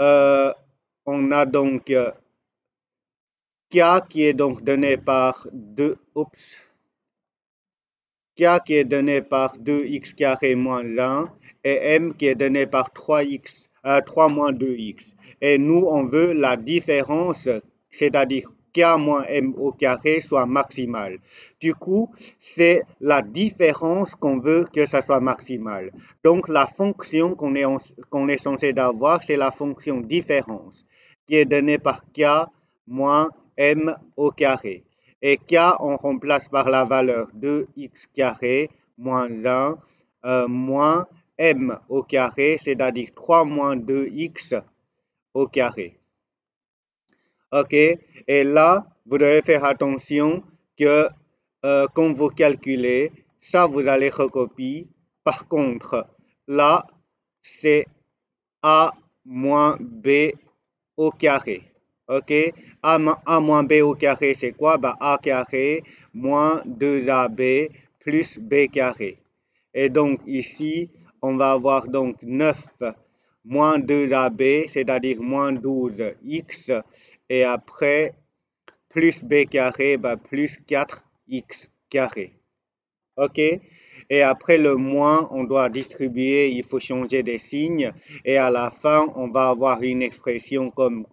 Euh, on a donc K qui est donc donné par 2, oups, K qui est donné par 2x carré moins 1 et M qui est donné par 3 moins 2x. Et nous, on veut la différence, c'est-à-dire K moins M au carré soit maximale. Du coup, c'est la différence qu'on veut que ça soit maximal. Donc, la fonction qu'on est censé avoir, c'est la fonction différence qui est donnée par K moins M au carré. Et K, on remplace par la valeur de x carré moins 1 moins m au carré, c'est-à-dire 3 moins 2x au carré. OK? Et là, vous devez faire attention que quand vous calculez, ça, vous allez recopier. Par contre, là, c'est a moins b au carré. OK? A moins B au carré, c'est quoi? Bah, A carré moins 2AB plus B carré. Et donc ici, on va avoir donc 9 moins 2AB, c'est-à-dire moins 12x. Et après, plus B carré, bah, plus 4x carré. OK? Et après le moins, on doit distribuer, il faut changer des signes. Et à la fin, on va avoir une expression comme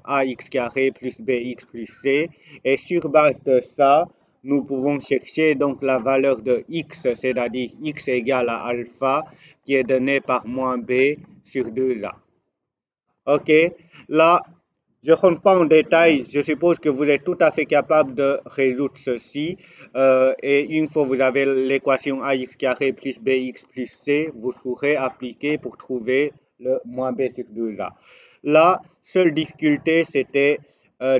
ax carré plus bx plus c. Et sur base de ça, nous pouvons chercher donc la valeur de x, c'est-à-dire x égale à alpha, qui est donnée par moins b sur 2a. OK? Là, je ne rentre pas en détail, je suppose que vous êtes tout à fait capable de résoudre ceci. Et une fois que vous avez l'équation ax carré plus bx plus c, vous saurez appliquer pour trouver le moins b sur 2a. La seule difficulté, c'était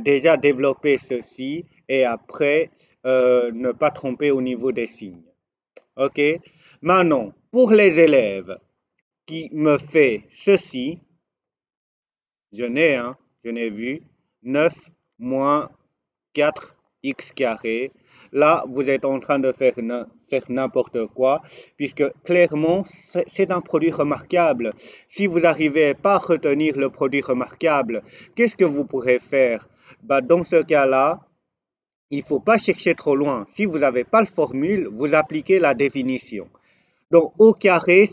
déjà développer ceci et après ne pas tromper au niveau des signes. OK? Maintenant, pour les élèves qui me font ceci, je n'ai vu 9 moins 4x carré. Là, vous êtes en train de faire n'importe quoi, puisque clairement, c'est un produit remarquable. Si vous n'arrivez pas à retenir le produit remarquable, qu'est-ce que vous pourrez faire? Bah, dans ce cas-là, il ne faut pas chercher trop loin. Si vous n'avez pas la formule, vous appliquez la définition. Donc, au carré,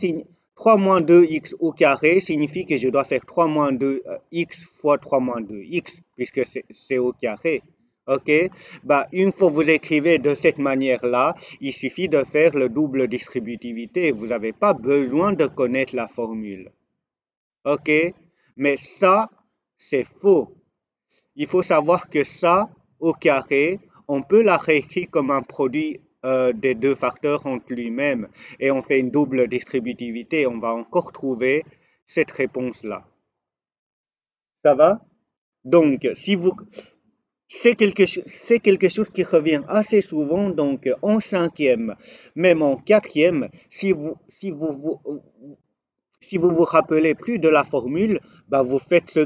3 moins 2x au carré signifie que je dois faire 3 moins 2x fois 3 moins 2x, puisque c'est au carré. OK? Bah, une fois que vous écrivez de cette manière-là, il suffit de faire le double distributivité. Vous n'avez pas besoin de connaître la formule. OK? Mais ça, c'est faux. Il faut savoir que ça, au carré, on peut la réécrire comme un produit des deux facteurs entre lui-même et on fait une double distributivité. On va encore trouver cette réponse-là. Ça va? Donc, si vous, c'est quelque chose qui revient assez souvent, donc en cinquième, même en quatrième, si vous vous rappelez plus de la formule, bah vous faites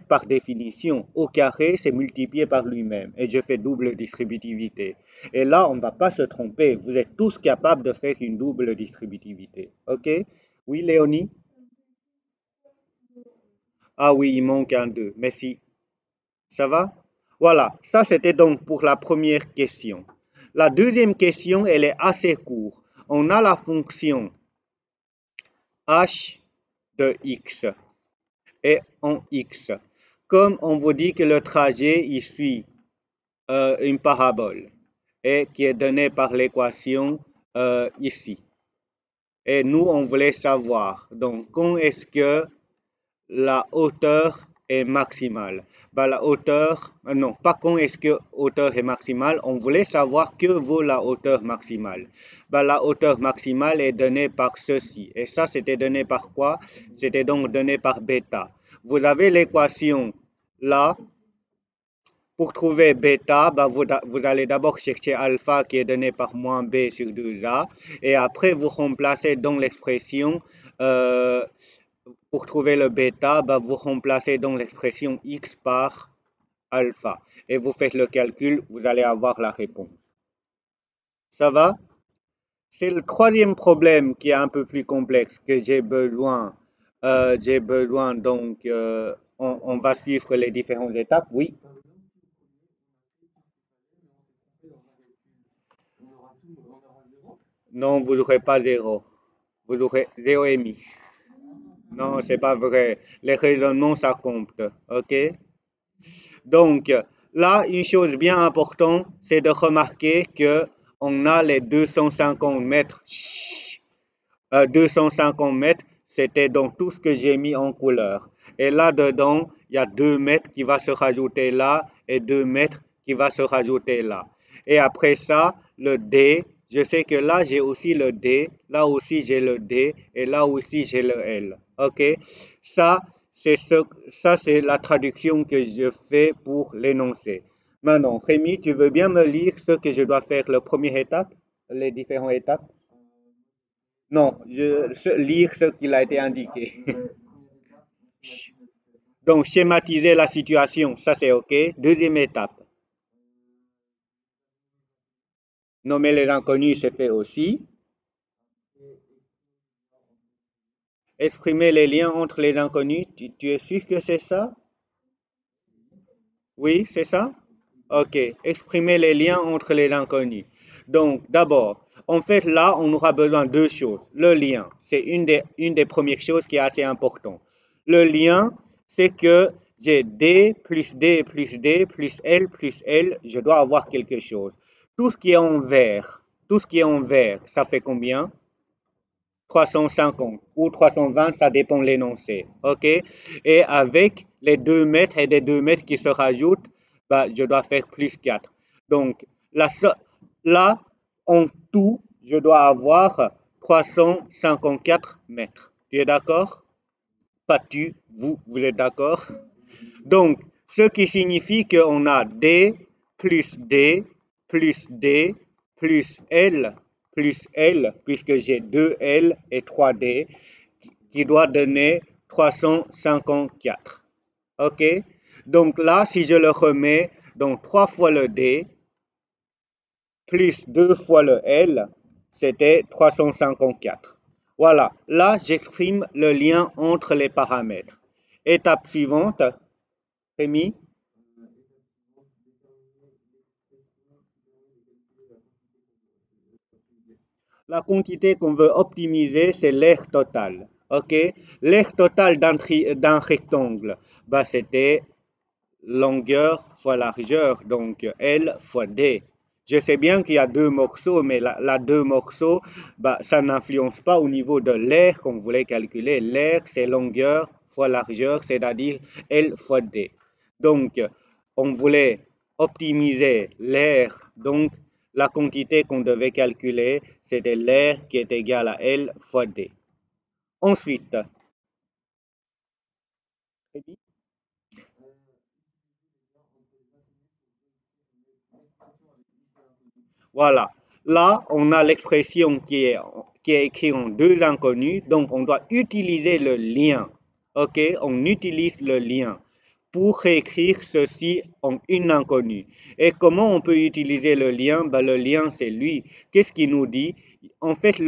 par définition. Au carré, c'est multiplié par lui-même. Et je fais double distributivité. Et là, on ne va pas se tromper. Vous êtes tous capables de faire une double distributivité. OK? Oui, Léonie? Ah oui, il manque un 2. Merci. Ça va? Voilà. Ça, c'était donc pour la première question. La deuxième question, elle est assez courte. On a la fonction h de x. Et en x. Comme on vous dit que le trajet il suit une parabole et qui est donné par l'équation ici. Et nous, on voulait savoir, donc, quand est-ce que la hauteur est maximale? Ben, la hauteur, non, pas quand est-ce que hauteur est maximale, on voulait savoir que vaut la hauteur maximale. Ben, la hauteur maximale est donnée par ceci. Et ça, c'était donné par quoi? C'était donc donné par bêta. Vous avez l'équation là. Pour trouver bêta, ben vous allez d'abord chercher alpha qui est donné par moins b sur 2a. Et après, vous remplacez dans l'expression euh, pour trouver le bêta, bah, vous remplacez donc l'expression x par alpha et vous faites le calcul, vous allez avoir la réponse. Ça va? C'est le troisième problème qui est un peu plus complexe que j'ai besoin j'ai besoin donc, on va suivre les différentes étapes, oui. Non, vous n'aurez pas zéro. Vous aurez 0,5. Non, c'est pas vrai. Les raisonnements, ça compte. OK? Donc, là, une chose bien importante, c'est de remarquer que on a les 250 mètres. Chut. 250 mètres, c'était donc tout ce que j'ai mis en couleur. Et là-dedans, il y a 2 mètres qui va se rajouter là et 2 mètres qui va se rajouter là. Et après ça, le D, je sais que là, j'ai aussi le D, là aussi, j'ai le D et là aussi, j'ai le L. OK? Ça, ça, c'est la traduction que je fais pour l'énoncé. Maintenant, Rémi, tu veux bien me lire ce que je dois faire la première étape, les différentes étapes? Non, lire ce qu'il a été indiqué. Donc, schématiser la situation, ça c'est OK. Deuxième étape, nommer les inconnus, c'est fait aussi. Exprimer les liens entre les inconnus, tu es sûr que c'est ça? Oui, c'est ça? OK. Exprimer les liens entre les inconnus. Donc, d'abord, en fait, là, on aura besoin de deux choses. Le lien, c'est une des premières choses qui est assez importante. Le lien, c'est que j'ai D plus D plus D plus L, je dois avoir quelque chose. Tout ce qui est en vert, tout ce qui est en vert, ça fait combien? 350 ou 320, ça dépend de l'énoncé. OK? Et avec les 2 mètres et les 2 mètres qui se rajoutent, bah, je dois faire plus 4. Donc là, là, en tout, je dois avoir 354 mètres. Tu es d'accord? Pas tu, vous êtes d'accord? Donc, ce qui signifie qu'on a D plus D plus D plus L, puisque j'ai 2 L et 3 D, qui doit donner 354. OK? Donc là, si je le remets, donc 3 fois le D plus 2 fois le L, c'était 354. Voilà, là, j'exprime le lien entre les paramètres. Étape suivante, Rémi. La quantité qu'on veut optimiser, c'est l'aire totale. OK? L'aire totale d'un rectangle, bah, c'était longueur fois largeur, donc L fois D. Je sais bien qu'il y a deux morceaux, mais la deux morceaux, bah, ça n'influence pas au niveau de l'aire qu'on voulait calculer. L'aire, c'est longueur fois largeur, c'est-à-dire L fois D. Donc, on voulait optimiser l'aire, donc la quantité qu'on devait calculer, c'était l'aire qui est égale à L fois D. Ensuite, voilà. Là, on a l'expression qui est écrite en deux inconnus, donc on doit utiliser le lien. OK? On utilise le lien pour réécrire ceci en une inconnue. Et comment on peut utiliser le lien? Ben, le lien, c'est lui. Qu'est-ce qu'il nous dit? En fait,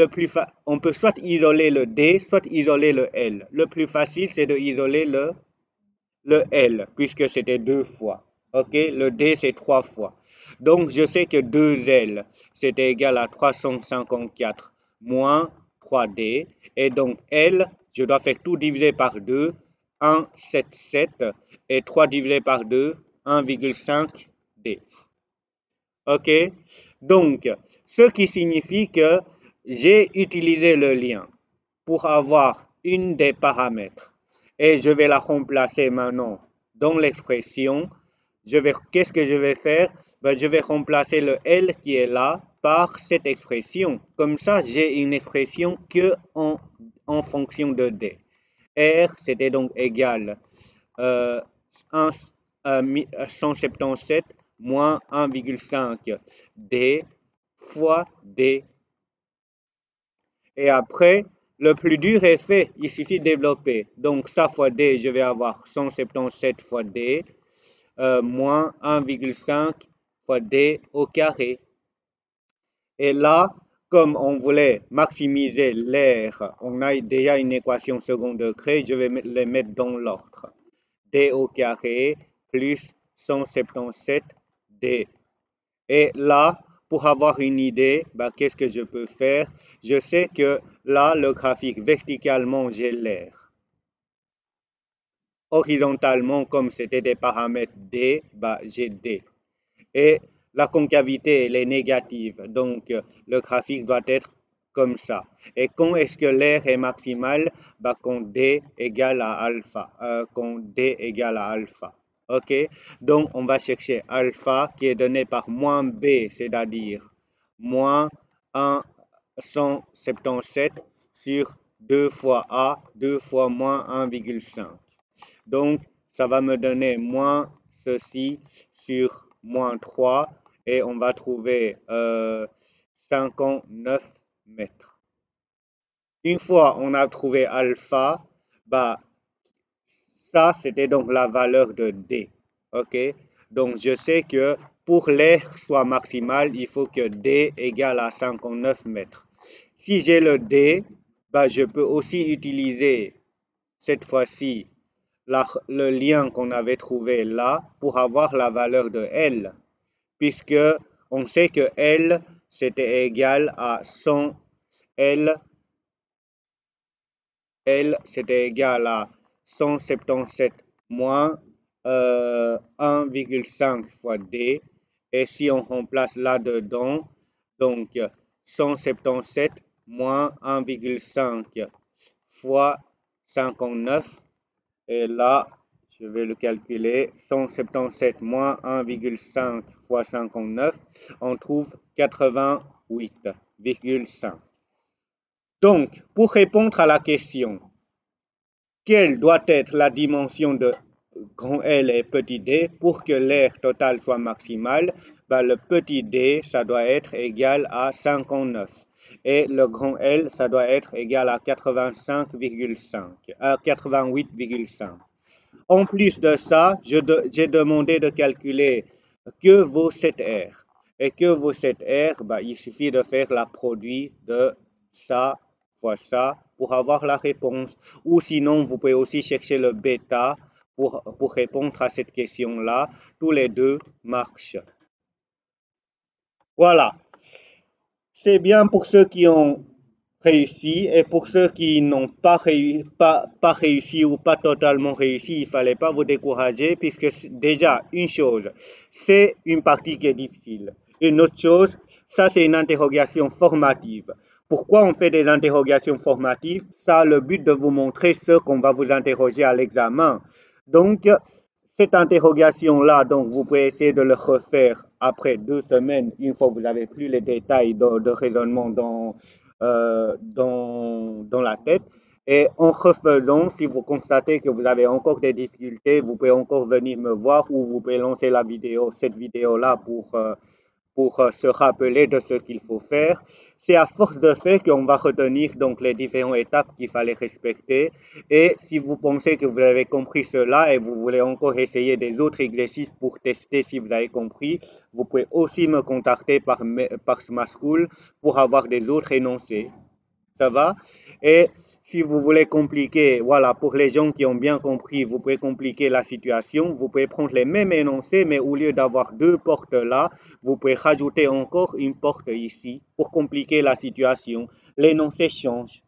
on peut soit isoler le D, soit isoler le L. Le plus facile, c'est de isoler le L, puisque c'était deux fois. OK? Le D, c'est trois fois. Donc, je sais que 2L, c'est égal à 354 moins 3D. Et donc, L, je dois faire tout divisé par 2, 1,77. Et 3 divisé par 2, 1,5 D. OK? Donc, ce qui signifie que j'ai utilisé le lien pour avoir une des paramètres. Et je vais la remplacer maintenant dans l'expression. Qu'est-ce que je vais faire? Ben, je vais remplacer le L qui est là par cette expression. Comme ça, j'ai une expression que en fonction de D. R, c'était donc égal euh, 177 moins 1,5 D fois D. Et après, le plus dur est fait, il suffit de développer. Donc ça fois D, je vais avoir 177 fois D moins 1,5 fois D au carré. Et là, comme on voulait maximiser l'air, on a déjà une équation second degré, je vais les mettre dans l'ordre. D au carré plus 177D. Et là, pour avoir une idée, qu'est-ce que je peux faire? Je sais que là, le graphique, verticalement, j'ai l'air. Horizontalement, comme c'était des paramètres D, j'ai D. Et la concavité, elle est négative, donc le graphique doit être comme ça. Et quand est-ce que l'air est maximal? Quand D égale à alpha. Quand D égale à alpha. OK? Donc, on va chercher alpha qui est donné par moins B, c'est-à-dire moins 177 sur 2 fois A, 2 fois moins 1,5. Donc, ça va me donner moins ceci sur moins 3 et on va trouver 59 mètres. Une fois on a trouvé alpha, ça c'était donc la valeur de D. OK? Donc, je sais que pour l'air soit maximal, il faut que D égale à 59 mètres. Si j'ai le D, je peux aussi utiliser cette fois-ci le lien qu'on avait trouvé là pour avoir la valeur de L, puisque on sait que L c'était égal à 100, L c'était égal à 177 moins 1,5 fois D, et si on remplace là-dedans, donc 177 moins 1,5 fois 59, et là, je vais le calculer, 177 moins 1,5 fois 59, on trouve 88,5. Donc, pour répondre à la question, quelle doit être la dimension de grand L et petit d pour que l'air total soit maximal? Le petit d, ça doit être égal à 59. Et le grand L, ça doit être égal à 88,5. En plus de ça, j'ai demandé de calculer que vaut cette R. Et que vaut cette R? Il suffit de faire la produit de ça fois ça pour avoir la réponse. Ou sinon, vous pouvez aussi chercher le bêta pour répondre à cette question-là. Tous les deux marchent. Voilà. C'est bien pour ceux qui ont réussi, et pour ceux qui n'ont pas réussi ou pas totalement réussi, il ne fallait pas vous décourager, puisque déjà, une chose, c'est une partie qui est difficile. Une autre chose, ça c'est une interrogation formative. Pourquoi on fait des interrogations formatives? Ça a le but de vous montrer ce qu'on va vous interroger à l'examen. Donc, cette interrogation-là, donc vous pouvez essayer de le refaire après 2 semaines, une fois que vous n'avez plus les détails de raisonnement dans la tête. Et en refaisant, si vous constatez que vous avez encore des difficultés, vous pouvez encore venir me voir ou vous pouvez lancer cette vidéo-là pour se rappeler de ce qu'il faut faire. C'est à force de faire qu'on va retenir donc les différentes étapes qu'il fallait respecter. Et si vous pensez que vous avez compris cela et vous voulez encore essayer des autres exercices pour tester si vous avez compris, vous pouvez aussi me contacter par Smart School pour avoir des autres énoncés. Ça va? Et si vous voulez compliquer, voilà, pour les gens qui ont bien compris, vous pouvez compliquer la situation. Vous pouvez prendre les mêmes énoncés, mais au lieu d'avoir 2 portes là, vous pouvez rajouter encore une porte ici pour compliquer la situation. L'énoncé change.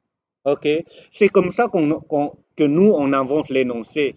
OK? C'est comme ça que nous, on invente l'énoncé.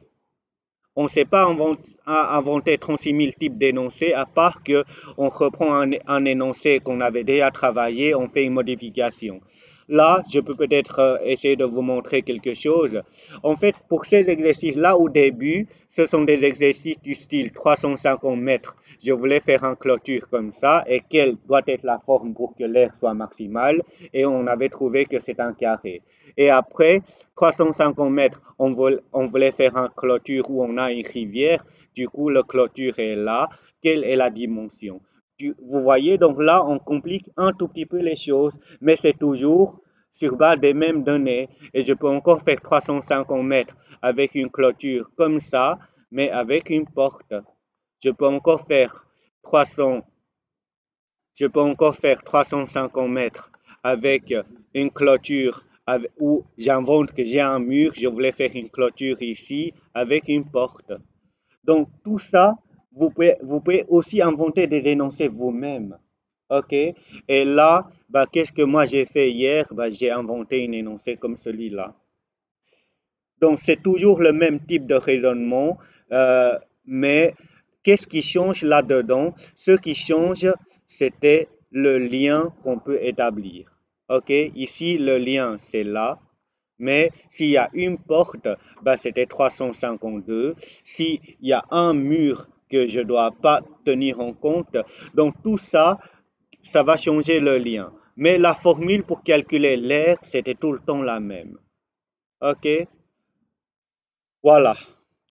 On ne sait pas inventer 36 000 types d'énoncés, à part qu'on reprend un énoncé qu'on avait déjà travaillé, on fait une modification. Là, je peux peut-être essayer de vous montrer quelque chose. En fait, pour ces exercices-là, au début, ce sont des exercices du style 350 mètres. Je voulais faire une clôture comme ça, et quelle doit être la forme pour que l'air soit maximal, et on avait trouvé que c'est un carré. Et après, 350 mètres, on voulait faire une clôture où on a une rivière. Du coup, la clôture est là. Quelle est la dimension? Vous voyez, donc là, on complique un tout petit peu les choses, mais c'est toujours sur base des mêmes données. Et je peux encore faire 350 mètres avec une clôture comme ça, mais avec une porte. Je peux encore faire 350 mètres avec une clôture où j'invente que j'ai un mur, je voulais faire une clôture ici avec une porte. Donc tout ça, vous pouvez aussi inventer des énoncés vous-même. OK? Et là, bah, qu'est-ce que moi j'ai fait hier? Bah, j'ai inventé un énoncé comme celui-là. Donc c'est toujours le même type de raisonnement, mais qu'est-ce qui change là-dedans? Ce qui change, c'était le lien qu'on peut établir. OK? Ici, le lien, c'est là. Mais s'il y a une porte, ben c'était 352. S'il y a un mur que je ne dois pas tenir en compte, donc tout ça, ça va changer le lien. Mais la formule pour calculer l'air, c'était tout le temps la même. OK? Voilà.